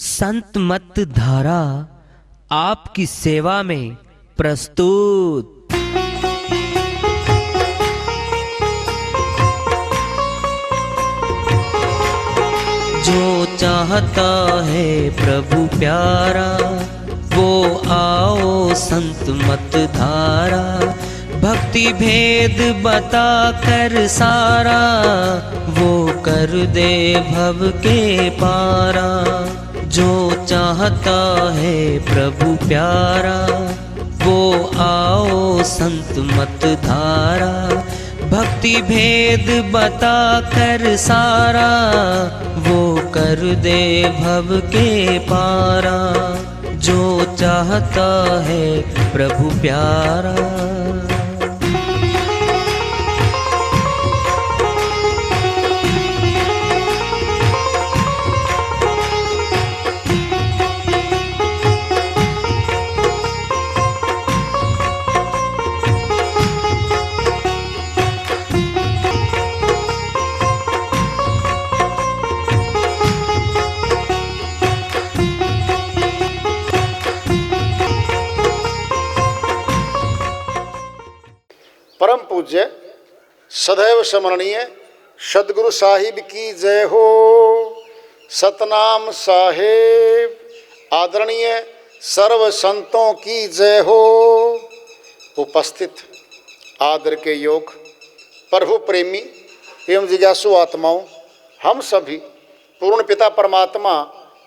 संत मत धारा आपकी सेवा में प्रस्तुत। जो चाहता है प्रभु प्यारा, वो आओ संत मत धारा। भक्ति भेद बता कर सारा, वो कर दे भव के पारा। जो चाहता है प्रभु प्यारा, वो आओ संत मत धारा। भक्ति भेद बता कर सारा, वो कर दे भव के पारा। जो चाहता है प्रभु प्यारा। परम पूज्य सदैव स्मरणीय सदगुरु साहिब की जय हो। सतनाम साहेब आदरणीय सर्व संतों की जय हो। उपस्थित आदर के योग प्रभु प्रेमी एवं जिज्ञासु आत्माओं, हम सभी पूर्ण पिता परमात्मा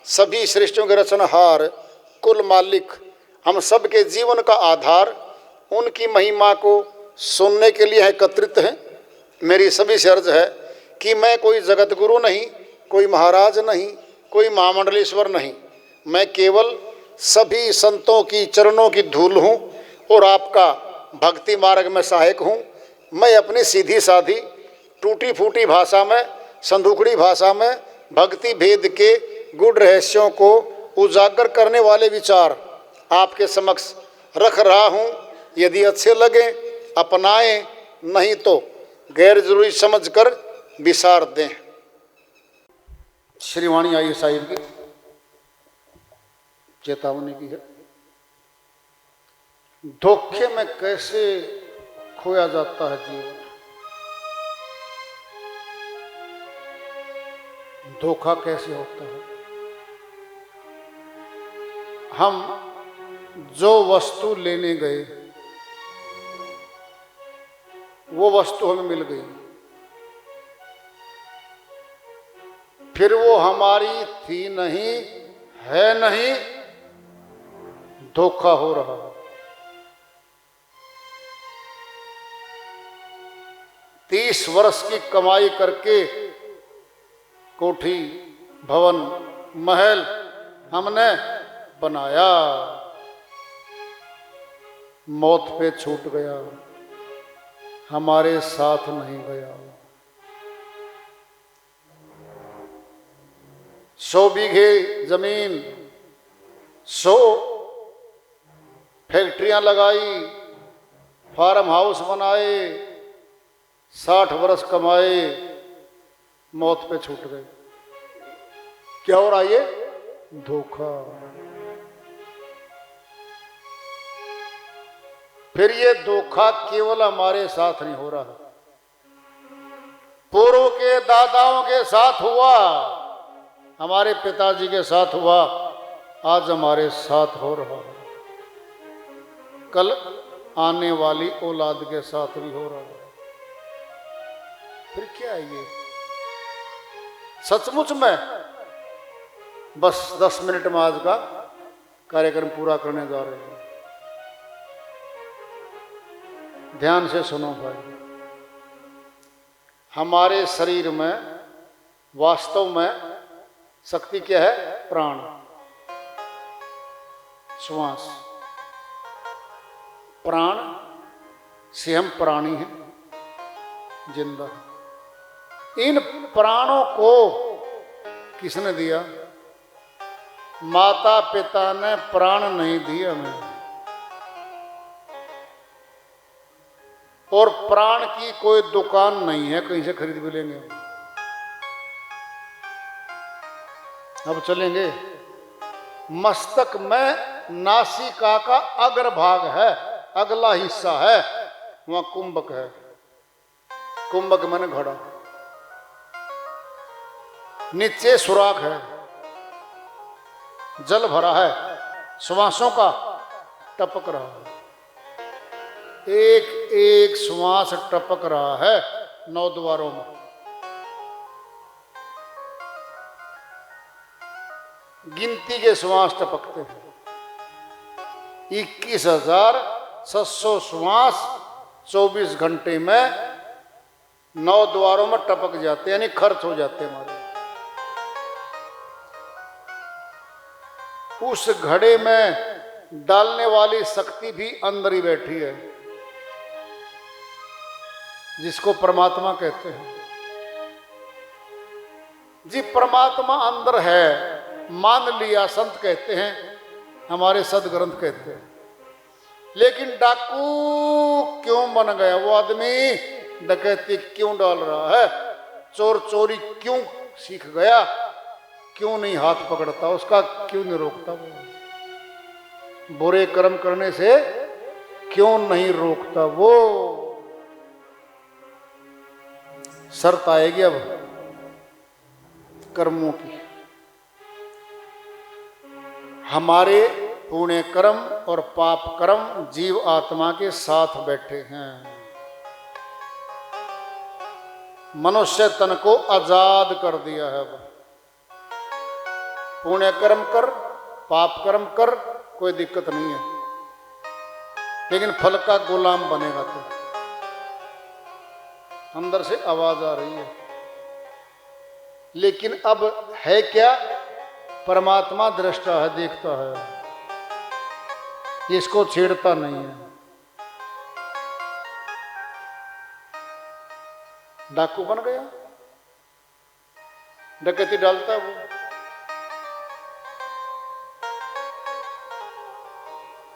सभी सृष्टियों के रचनहार कुल मालिक, हम सब के जीवन का आधार, उनकी महिमा को सुनने के लिए एकत्रित हैं। मेरी सभी से अर्ज है कि मैं कोई जगत गुरु नहीं, कोई महाराज नहीं, कोई महामंडलेश्वर नहीं। मैं केवल सभी संतों की चरणों की धूल हूँ और आपका भक्ति मार्ग में सहायक हूँ। मैं अपनी सीधी साधी टूटी फूटी भाषा में, संदूकड़ी भाषा में भक्ति भेद के गुड़ रहस्यों को उजागर करने वाले विचार आपके समक्ष रख रहा हूँ। यदि अच्छे लगे अपनाएं, नहीं तो गैर जरूरी समझकर विसार दें। श्रीवाणी आई साहिब की चेतावनी की है। धोखे में कैसे खोया जाता है जीवन। धोखा कैसे होता है। हम जो वस्तु लेने गए वो वस्तु हमें मिल गई, फिर वो हमारी थी नहीं, है नहीं, धोखा हो रहा है। 30 वर्ष की कमाई करके कोठी, भवन, महल हमने बनाया, मौत पे छूट गया, हमारे साथ नहीं गया। 100 बीघे जमीन, 100 फैक्ट्रियां लगाई, फार्म हाउस बनाए, 60 वर्ष कमाए, मौत पे छूट गए। क्या हो रहा है? ये धोखा। फिर ये धोखा केवल हमारे साथ नहीं हो रहा, पूर्व के दादाओं के साथ हुआ, हमारे पिताजी के साथ हुआ, आज हमारे साथ हो रहा है, कल आने वाली औलाद के साथ भी हो रहा है। फिर क्या है ये? सचमुच में बस 10 मिनट में आज का कार्यक्रम पूरा करने जा रहे हैं। ध्यान से सुनो भाई। हमारे शरीर में वास्तव में शक्ति क्या है? प्राण, श्वास। प्राण से हम प्राणी हैं, जिंदा। इन प्राणों को किसने दिया? माता पिता ने प्राण नहीं दिए हमें। और प्राण की कोई दुकान नहीं है, कहीं से खरीद भी लेंगे। अब चलेंगे मस्तक में नासिका का अग्रभाग है, अगला हिस्सा है, वहां कुंभक है। कुंभक मैंने घड़ा, नीचे सुराख है, जल भरा है, श्वासों का टपक रहा है, एक एक श्वास टपक रहा है 9 द्वारों में। गिनती के श्वास टपकते हैं, 21,700 श्वास 24 घंटे में 9 द्वारों में टपक जाते, यानी खर्च हो जाते हमारे। उस घड़े में डालने वाली शक्ति भी अंदर ही बैठी है, जिसको परमात्मा कहते हैं। जी परमात्मा अंदर है, मान लिया, संत कहते हैं, हमारे सदग्रंथ कहते हैं। लेकिन डाकू क्यों बन गया वो आदमी? डकैती क्यों डाल रहा है? चोर चोरी क्यों सीख गया? क्यों नहीं हाथ पकड़ता उसका? क्यों नहीं रोकता वो? बुरे कर्म करने से क्यों नहीं रोकता वो? शर्त आएगी अब कर्मों की। हमारे पुण्य कर्म और पाप कर्म जीव आत्मा के साथ बैठे हैं। मनुष्य तन को आजाद कर दिया है। पुण्य कर्म कर, पाप कर्म कर, कोई दिक्कत नहीं है, लेकिन फल का गुलाम बनेगा तो। अंदर से आवाज आ रही है, लेकिन अब है क्या? परमात्मा दृष्टा है, देखता है, इसको छेड़ता नहीं है। डाकू बन गया, डकैती डालता है वो।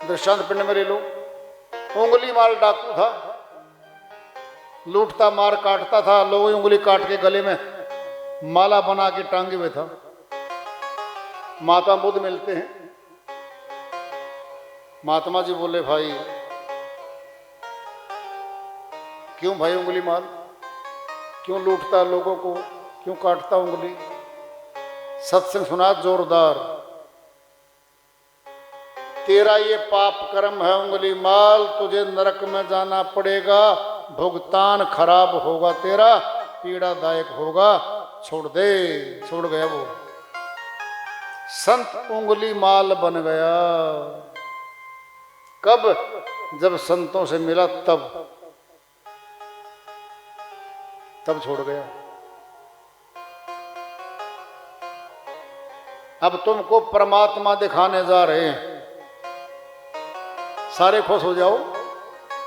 दृष्टांत पिंड में ले लो, उंगली मार डाकू था, लूटता, मार काटता था, लोगों उंगली काट के गले में माला बना के टांगे हुए था। महात्मा बुद्ध मिलते हैं, महात्मा जी बोले, भाई क्यों भाई उंगली मार, क्यों लूटता लोगों को, क्यों काटता उंगली? सत्संग सुना जोरदार, तेरा ये पाप कर्म है उंगली माल, तुझे नरक में जाना पड़ेगा, भुगतान खराब होगा तेरा, पीड़ादायक होगा, छोड़ दे। छोड़ गया वो। संत उंगली माल बन गया। कब? जब संतों से मिला तब छोड़ गया। अब तुमको परमात्मा दिखाने जा रहे हैं, सारे खुश हो जाओ,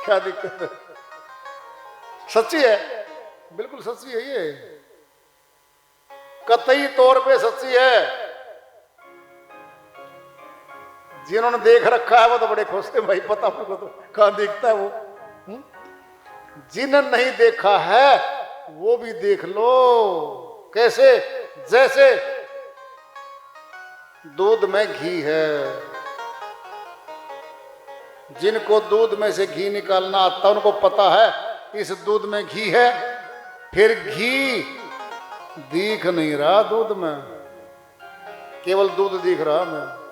क्या दिक्कत है? सच्ची है, बिल्कुल सच्ची है, ये कतई तौर पे सच्ची है। जिन्होंने देख रखा है वो तो बड़े खुश है भाई, पता आपको तो कहां देखता है वो। जिन्होंने नहीं देखा है वो भी देख लो। कैसे? जैसे दूध में घी है, जिनको दूध में से घी निकालना आता उनको पता है इस दूध में घी है, फिर घी दिख नहीं रहा दूध में, केवल दूध दिख रहा मैं।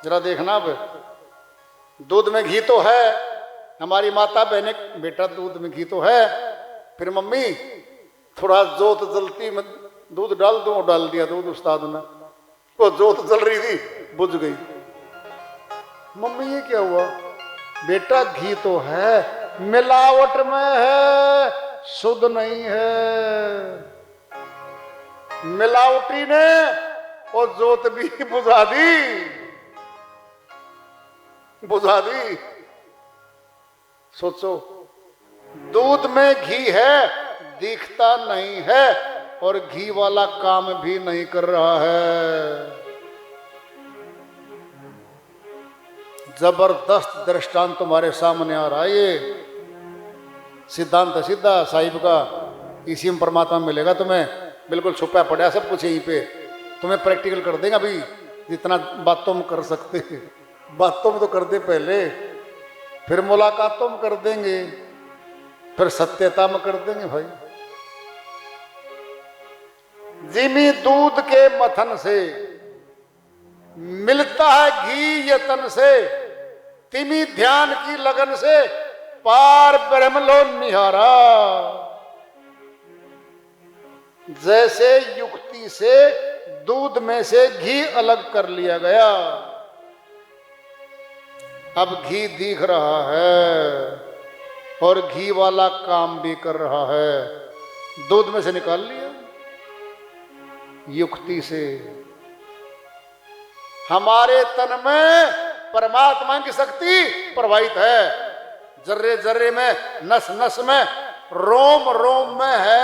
जरा देखना, अब दूध में घी तो है, हमारी माता बहने, बेटा दूध में घी तो है, फिर मम्मी थोड़ा जोत जलती में दूध डाल दो, डाल दिया दूध उस्ताद ने, वो जोत जल रही थी, बुझ गई। मम्मी ये क्या हुआ? बेटा घी तो है, मिलावट में है, शुद्ध नहीं है। मिलावटी ने वो जोत भी बुझा दी। सोचो, दूध में घी है, दिखता नहीं है, और घी वाला काम भी नहीं कर रहा है। जबरदस्त दृष्टांत तुम्हारे सामने आ रहा है। ये सिद्धांत सीधा साहिब का, इसी में परमात्मा मिलेगा तुम्हें, बिल्कुल छुपा पड़ा सब कुछ यहीं पे, तुम्हें प्रैक्टिकल कर देगा। अभी जितना बातों में कर सकते हैं, बातों में तो कर दे पहले, फिर मुलाकातों में कर देंगे, फिर सत्यता में कर देंगे भाई। जिमी दूध के मथन से मिलता है घी यतन से, तिमी ध्यान की लगन से पार ब्रह्म लो निहारा। जैसे युक्ति से दूध में से घी अलग कर लिया गया, अब घी दिख रहा है और घी वाला काम भी कर रहा है, दूध में से निकाल लिया युक्ति से। हमारे तन में परमात्मा की शक्ति प्रवाहित है, जर्रे जर्रे में, नस नस में, रोम रोम में है।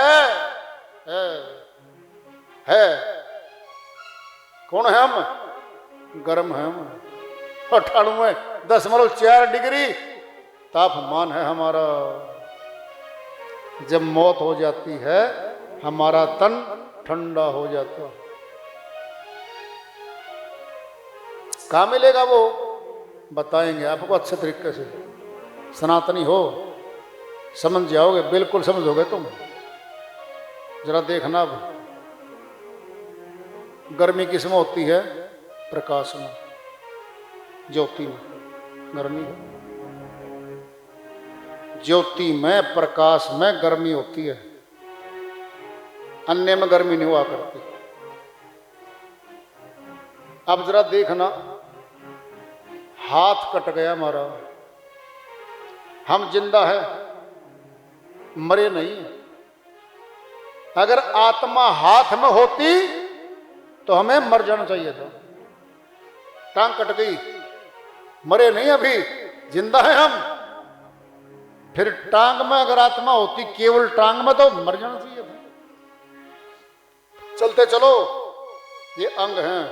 कौन है हम? गर्म है हम। 98.4 डिग्री तापमान है हमारा। जब मौत हो जाती है हमारा तन ठंडा हो जाता। कहाँ मिलेगा वो बताएंगे आपको अच्छे तरीके से। सनातनी हो समझ जाओगे, बिल्कुल समझोगे तुम। जरा देखना, अब गर्मी किसमें होती है? प्रकाश में, ज्योति में। गर्मी ज्योति में, प्रकाश में गर्मी होती है, अन्य में गर्मी नहीं हुआ करती। अब जरा देखना, हाथ कट गया हमारा, हम जिंदा है, मरे नहीं। अगर आत्मा हाथ में होती तो हमें मर जाना चाहिए था। टांग कट गई, मरे नहीं, अभी जिंदा है हम। फिर टांग में अगर आत्मा होती, केवल टांग में, तो मर जाना चाहिए था। चलते चलो, ये अंग हैं।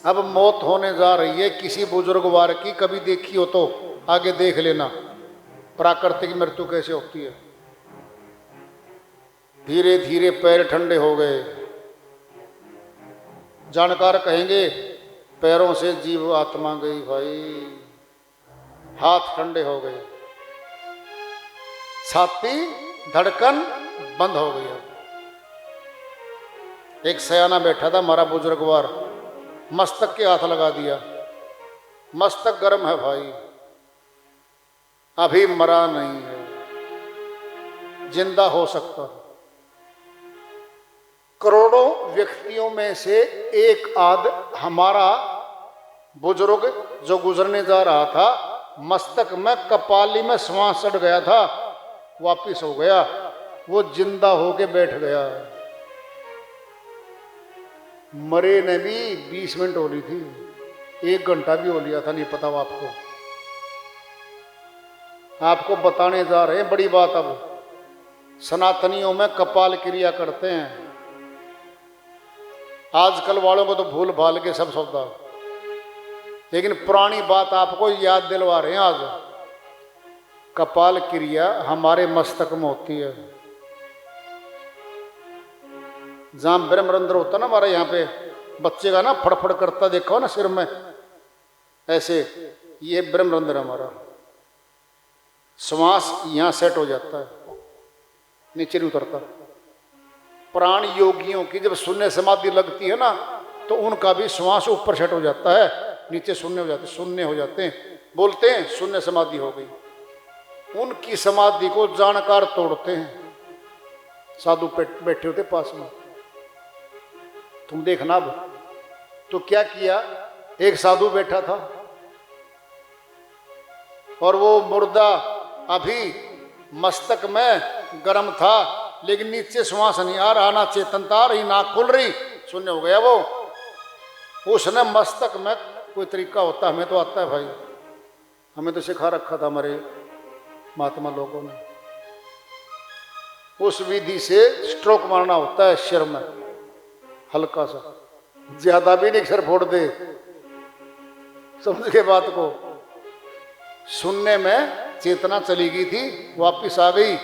अब मौत होने जा रही है किसी बुजुर्गवार की, कभी देखी हो तो आगे देख लेना प्राकृतिक मृत्यु कैसे होती है। धीरे धीरे पैर ठंडे हो गए। जानकार कहेंगे पैरों से जीव आत्मा गई भाई। हाथ ठंडे हो गए, छाती धड़कन बंद हो गई। एक सयाना बैठा था हमारा बुजुर्गवार, मस्तक के हाथ लगा दिया। मस्तक गर्म है भाई, अभी मरा नहीं है, जिंदा हो सकता। करोड़ों व्यक्तियों में से एक आध हमारा बुजुर्ग जो गुजरने जा रहा था, मस्तक में, कपाली में श्वास चढ़ गया था, वापिस हो गया, वो जिंदा होके बैठ गया। मरे ने भी 20 मिनट हो रही थी, 1 घंटा भी हो लिया था, नहीं पता वो आपको। आपको बताने जा रहे हैं बड़ी बात। अब सनातनियों में कपाल क्रिया करते हैं, आजकल वालों को तो भूल भाल के सब सौदा, लेकिन पुरानी बात आपको याद दिलवा रहे हैं आज। कपाल क्रिया हमारे मस्तक में होती है, जहां ब्रह्मरंध्र होता ना हमारे यहाँ पे, बच्चे का ना फड़फड़ करता देखो ना सिर में, ऐसे ये ब्रह्मरंध्र हमारा। श्वास यहाँ सेट हो जाता है, नीचे नहीं उतरता। प्राण योगियों की जब शून्य समाधि लगती है ना, तो उनका भी श्वास ऊपर सेट हो जाता है, नीचे शून्य हो जाते, शून्य हो जाते हैं, बोलते हैं शून्य समाधि हो गई। उनकी समाधि को जानकार तोड़ते हैं, साधु बैठे होते पास में। तुम देखना। अब तो क्या किया, एक साधु बैठा था और वो मुर्दा अभी मस्तक में गर्म था, लेकिन नीचे श्वास नहीं आ रहा, ना चेतनता आ रही, ना खुल रही, शून्य हो गया वो। उसने मस्तक में कोई तरीका होता, हमें तो आता है भाई, हमें तो सिखा रखा था हमारे महात्मा लोगों ने। उस विधि से स्ट्रोक मारना होता है सिर में, हल्का सा, ज्यादा भी नहीं, सिर फोड़ दे। समझ के बात को। सुनने में चेतना चली गई थी, वापिस आ गई,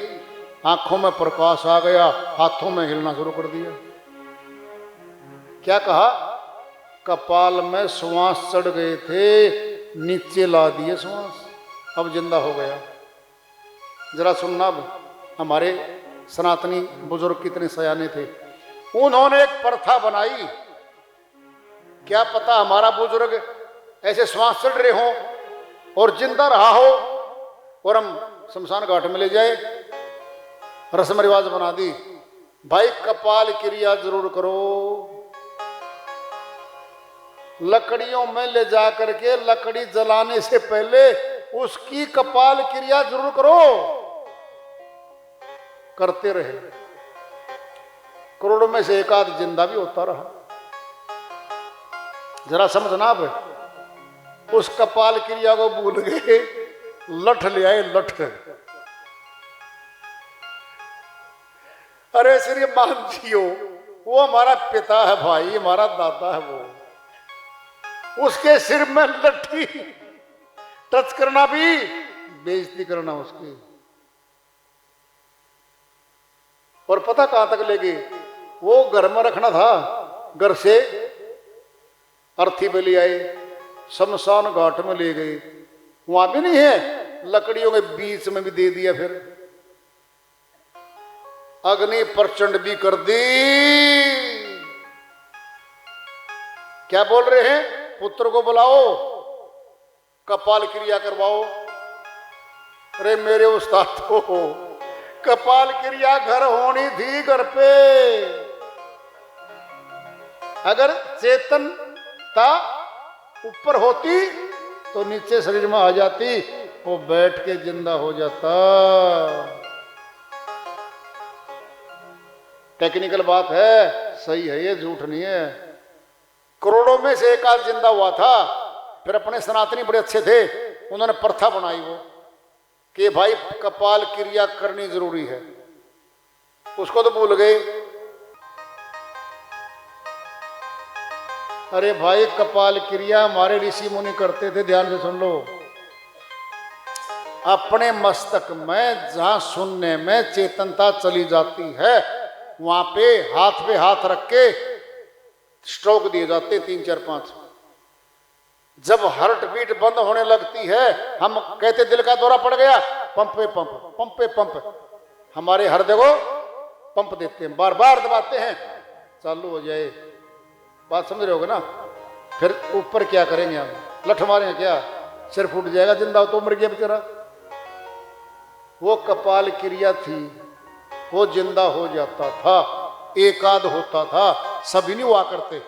आंखों में प्रकाश आ गया, हाथों में हिलना शुरू कर दिया। क्या कहा? कपाल में श्वास चढ़ गए थे, नीचे ला दिए श्वास, अब जिंदा हो गया। जरा सुनना, अब हमारे सनातनी बुजुर्ग कितने सयाने थे। उन्होंने एक प्रथा बनाई, क्या पता हमारा बुजुर्ग ऐसे श्वास चढ़ रहे हो और जिंदा रहा हो और हम शमशान घाट में ले जाए। रस्म रिवाज बना दी, भाई कपाल क्रिया जरूर करो, लकड़ियों में ले जा करके लकड़ी जलाने से पहले उसकी कपाल क्रिया जरूर करो। करते रहे, करोड़ों में से एक आध जिंदा भी होता रहा। जरा समझना, अब उस कपाल क्रिया को भूल गए, लठ ले आए, लठ। अरे श्री मान जियो, वो हमारा पिता है भाई, हमारा दादा है, वो उसके सिर में लट्ठी, टच करना भी बेइज्जती करना उसकी। और पता कहां तक ले गई? वो घर में रखना था, घर से अर्थी पे ले आए, शमशान घाट में ले गए, वहां भी नहीं है, लकड़ियों के बीच में भी दे दिया, फिर अग्नि प्रचंड भी कर दी। क्या बोल रहे हैं? पुत्र को बुलाओ, कपाल क्रिया करवाओ। अरे मेरे उस्ताद तो कपाल क्रिया घर होनी थी, घर पे। अगर चेतनता ऊपर होती तो नीचे शरीर में आ जाती, वो बैठ के जिंदा हो जाता। टेक्निकल बात है, सही है, ये झूठ नहीं है। करोड़ों में से एक आध जिंदा हुआ था। फिर अपने सनातनी बड़े अच्छे थे, उन्होंने प्रथा बनाई वो कि भाई कपाल क्रिया करनी जरूरी है। उसको तो भूल गए। अरे भाई कपाल क्रिया हमारे ऋषि मुनि करते थे, ध्यान से सुन लो। अपने मस्तक में जहां सुनने में चेतनता चली जाती है, वहां पे हाथ रख के स्ट्रोक दिए जाते 3 4 5। जब हार्ट बीट बंद होने लगती है, हम कहते दिल का दौरा पड़ गया, पंप पे पंप, पंप पे पंप। हमारे हृदय को पंप देते हैं, बार बार दबाते हैं, चालू हो जाए। बात समझ रहे होगे ना? फिर ऊपर क्या करेंगे हम? लठ मारेंगे क्या? सिर फूट जाएगा, जिंदा हो तो मर गया बेचारा। वो कपाल क्रिया थी, वो जिंदा हो जाता था, एकाद होता था, सभी नहीं हुआ करते।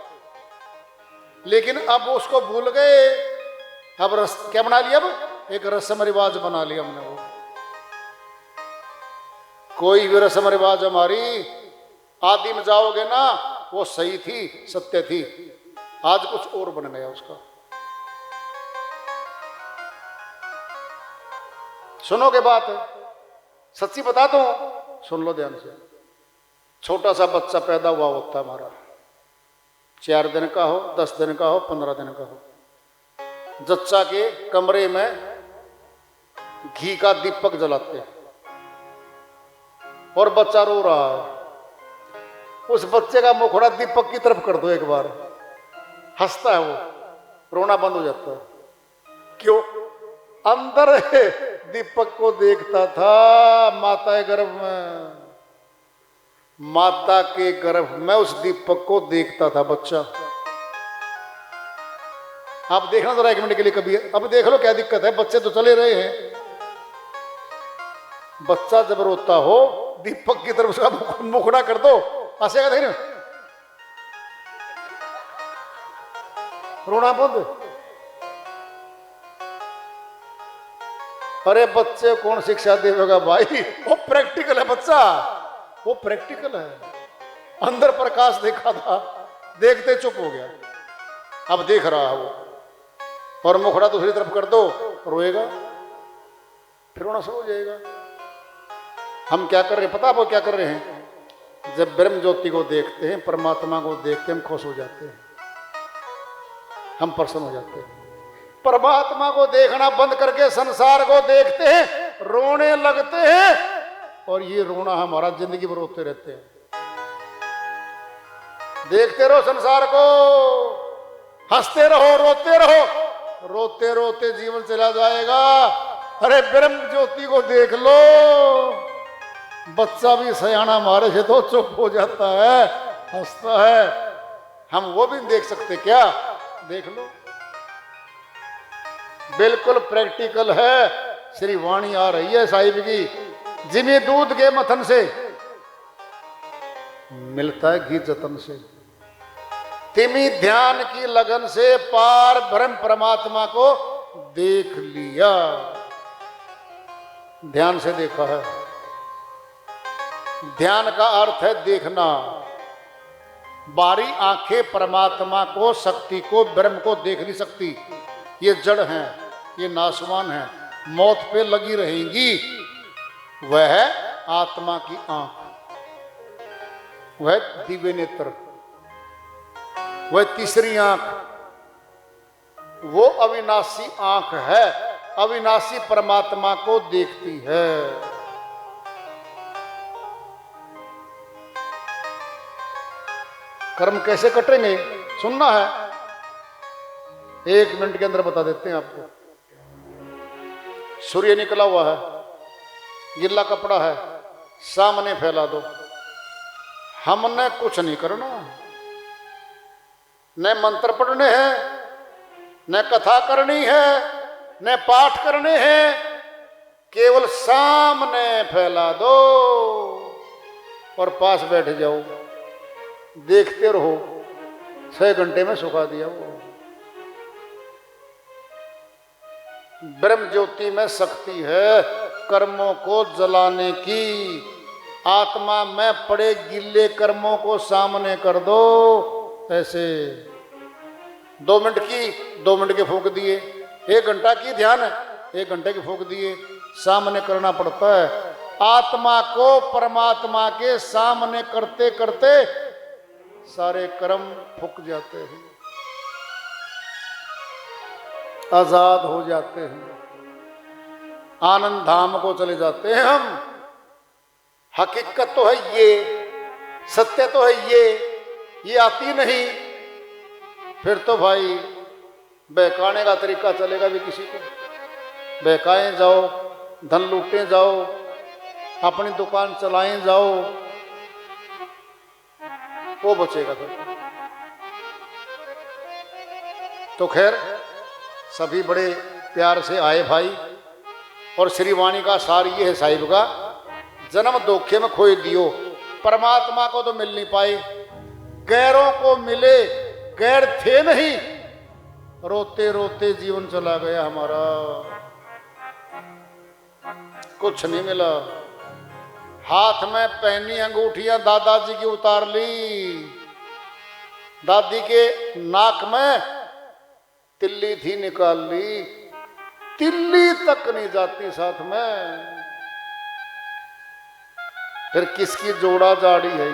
लेकिन अब उसको भूल गए। अब क्या बना लिया? अब एक रस्म रिवाज बना लिया हमने। वो कोई भी रस्म रिवाज हमारी आदि में जाओगे ना, वो सही थी, सत्य थी, आज कुछ और बन गया उसका। सुनोगे बात? सच्ची बताता हूं, सुन लो ध्यान से। छोटा सा बच्चा पैदा हुआ होता है हमारा, 4 दिन का हो, 10 दिन का हो, 15 दिन का हो। जच्चा के कमरे में घी का दीपक जलाते हैं और बच्चा रो रहा है। उस बच्चे का मुखड़ा दीपक की तरफ कर दो एक बार, हंसता है वो, रोना बंद हो जाता है। क्यों? अंदर दीपक को देखता था माता के गर्भ में, माता के गर्भ में उस दीपक को देखता था बच्चा। आप देखना जरा 1 मिनट के लिए कभी, अब देख लो क्या दिक्कत है। बच्चे तो चले रहे हैं, बच्चा जब रोता हो दीपक की तरफ उसका मुखड़ा कर दो, हंसेगा नहीं, रोना बंद। अरे बच्चे कौन शिक्षा देगा भाई? वो प्रैक्टिकल है बच्चा, वो प्रैक्टिकल है। अंदर प्रकाश देखा था, देखते चुप हो गया, अब देख रहा है वो, और मुखड़ा दूसरी तरफ कर दो, रोएगा, फिर रोना शुरू हो जाएगा। हम क्या कर रहे हैं पता? आप क्या कर रहे हैं? जब ब्रह्म ज्योति को देखते हैं, परमात्मा को देखते हैं, हम खुश हो जाते हैं, हम प्रसन्न हो जाते हैं। परमात्मा को देखना बंद करके संसार को देखते हैं, रोने लगते हैं, और ये रोना हमारा जिंदगी भर रोते रहते हैं। देखते रहो संसार को, हंसते रहो, रोते रहो, रोते रोते जीवन चला जाएगा। अरे ब्रह्म ज्योति को देख लो, बच्चा भी सयाना मारे से तो चुप हो जाता है, हंसता है। हम वो भी देख सकते क्या? देख लो, बिल्कुल प्रैक्टिकल है। श्री वाणी आ रही है साहिब की, जिमी दूध के मथन से मिलता है घी जतन से, तिमी ध्यान की लगन से पार ब्रह्म परमात्मा को देख लिया। ध्यान से देखा है। ध्यान का अर्थ है देखना। बारी आंखें परमात्मा को, शक्ति को, ब्रह्म को देख नहीं सकती। ये जड़ हैं, ये नाशवान हैं, मौत पे लगी रहेंगी। वह है आत्मा की आंख, वह दिव्य नेत्र, वह तीसरी आंख, वो अविनाशी आंख है, अविनाशी परमात्मा को देखती है। कर्म कैसे कटेंगे सुनना है, 1 मिनट के अंदर बता देते हैं आपको। सूर्य निकला हुआ है, गिल्ला कपड़ा है, सामने फैला दो। हमने कुछ नहीं करना, न मंत्र पढ़ने हैं, न कथा करनी है, न पाठ करने हैं, केवल सामने फैला दो और पास बैठ जाओ, देखते रहो। 6 घंटे में सुखा दिया वो। ब्रह्म ज्योति में शक्ति है कर्मों को जलाने की। आत्मा में पड़े गिल्ले कर्मों को सामने कर दो। ऐसे 2 मिनट की, 2 मिनट के फूंक दिए, 1 घंटा की ध्यान है, 1 घंटे के फूंक दिए, सामने करना पड़ता है। आत्मा को परमात्मा के सामने करते करते सारे कर्म फूक जाते हैं, आजाद हो जाते हैं, आनंद धाम को चले जाते हैं हम। हकीकत तो है ये, सत्य तो है ये आती नहीं, फिर तो भाई बहकाने का तरीका चलेगा भी किसी को। बहकाएं जाओ, धन लूटें जाओ, अपनी दुकान चलाएं जाओ, वो बचेगा फिर। तो खैर सभी बड़े प्यार से आए भाई, और श्री वाणी का सार ये है साहिब का, जन्म धोखे में खोए दियो। परमात्मा को तो मिल नहीं पाए, गैरों को मिले, गैर थे नहीं, रोते रोते जीवन चला गया हमारा, कुछ नहीं मिला। हाथ में पहनी अंगूठियां दादाजी की उतार ली, दादी के नाक में तिल्ली थी निकाल ली, तिल्ली तक नहीं जाती साथ में। फिर किसकी जोड़ा जाड़ी है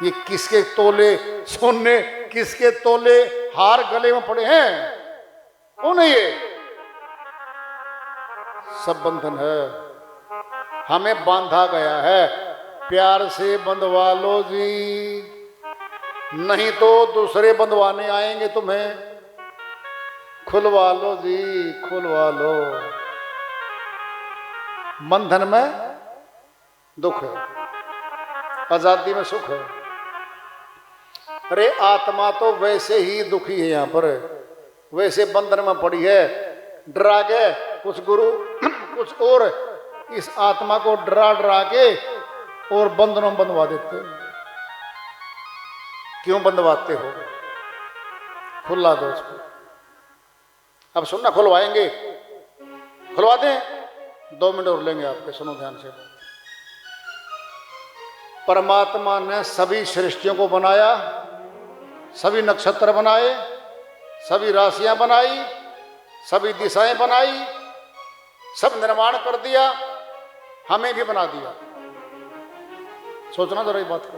ये किसके तोले सोने, किसके तोले हार गले में पड़े हैं, कौन है ये? सब बंधन है, हमें बांधा गया है। प्यार से बंधवा लो जी, नहीं तो दूसरे बंधवाने आएंगे तुम्हें। खुलवा लो जी, खुलवा लो। बंधन में दुख है, आजादी में सुख है। अरे आत्मा तो वैसे ही दुखी है, यहां पर वैसे बंधन में पड़ी है। डरा के कुछ गुरु कुछ और इस आत्मा को डरा डरा के और बंधनों में बंधवा देते। क्यों बंधवाते हो? खुला दो उसको। अब सुनना, खुलवाएंगे, खुलवा दें, 2 मिनट और लेंगे आपके, सुनो ध्यान से। परमात्मा ने सभी सृष्टियों को बनाया, सभी नक्षत्र बनाए, सभी राशियां बनाई, सभी दिशाएं बनाई, सब निर्माण कर दिया, हमें भी बना दिया। सोचना जरा इस बात को।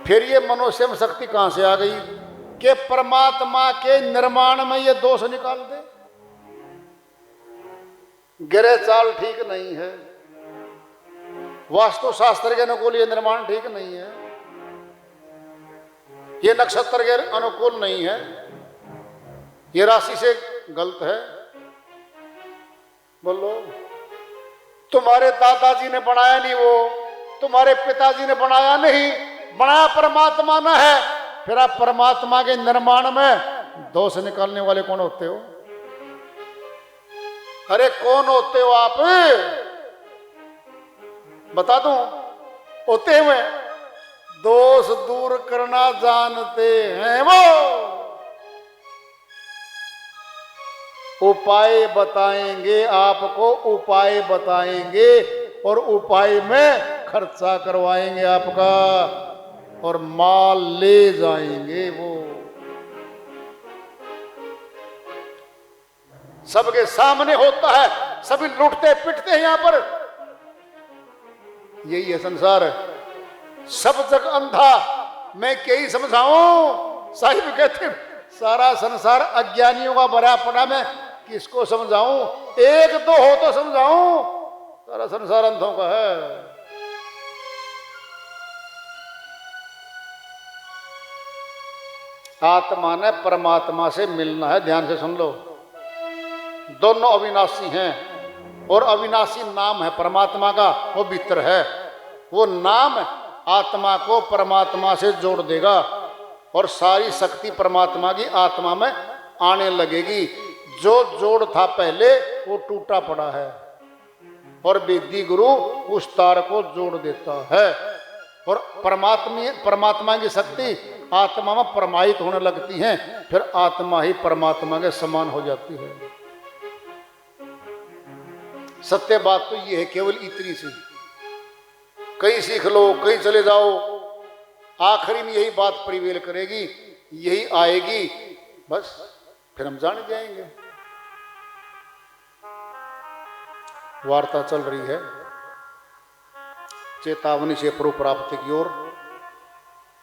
फिर ये मनुष्य में शक्ति कहां से आ गई कि परमात्मा के निर्माण में ये दोष निकाल दे? गिरे चाल ठीक नहीं है, वास्तु शास्त्र के अनुकूल ये निर्माण ठीक नहीं है, ये नक्षत्र के अनुकूल नहीं है, ये राशि से गलत है। बोलो, तुम्हारे दादाजी ने बनाया नहीं, वो तुम्हारे पिताजी ने बनाया नहीं, बनाया परमात्मा ने है। फिर आप परमात्मा के निर्माण में दोष निकालने वाले कौन होते हो? अरे कौन होते हो आप? बता दूं, होते हुए दोष दूर करना जानते हैं वो। उपाय बताएंगे आपको, उपाय बताएंगे और उपाय में खर्चा करवाएंगे आपका और माल ले जाएंगे वो। सबके सामने होता है, सभी लूटते पिटते हैं यहां पर। यही है संसार, सब जग अंधा मैं क्या ही समझाऊं। साहिब कहते सारा संसार अज्ञानियों का भरा पड़ा, मैं किसको समझाऊं? एक दो हो तो समझाऊं, सारा संसार अंधों का है। आत्मा ने परमात्मा से मिलना है, ध्यान से सुन लो। दोनों अविनाशी हैं और अविनाशी नाम है परमात्मा का, वो भीतर है। वो नाम आत्मा को परमात्मा से जोड़ देगा और सारी शक्ति परमात्मा की आत्मा में आने लगेगी। जो जोड़ था पहले वो टूटा पड़ा है और वेदी गुरु उस तार को जोड़ देता है और परमात्मा की शक्ति आत्मा में परमायित होने लगती है। फिर आत्मा ही परमात्मा के समान हो जाती है। सत्य बात तो ये है, केवल इतनी सी। कहीं सीख लो, कहीं चले जाओ, आखिरी में यही बात प्रिवेल करेगी, यही आएगी, बस फिर हम जान जाएंगे। वार्ता चल रही है चेतावनी से प्रभु प्राप्ति की ओर।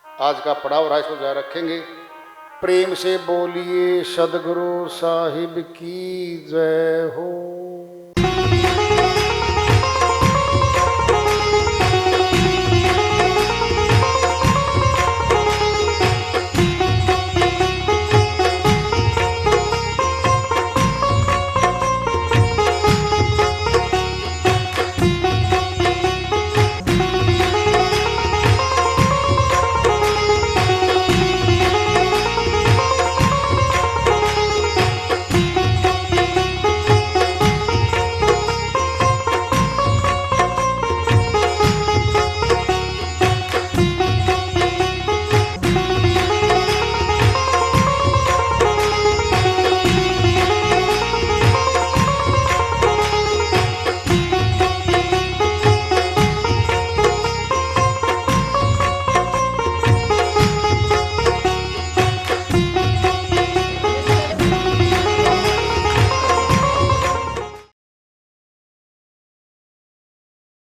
आज का पड़ाव राय को जारी रखेंगे। प्रेम से बोलिए सदगुरु साहिब की जय हो।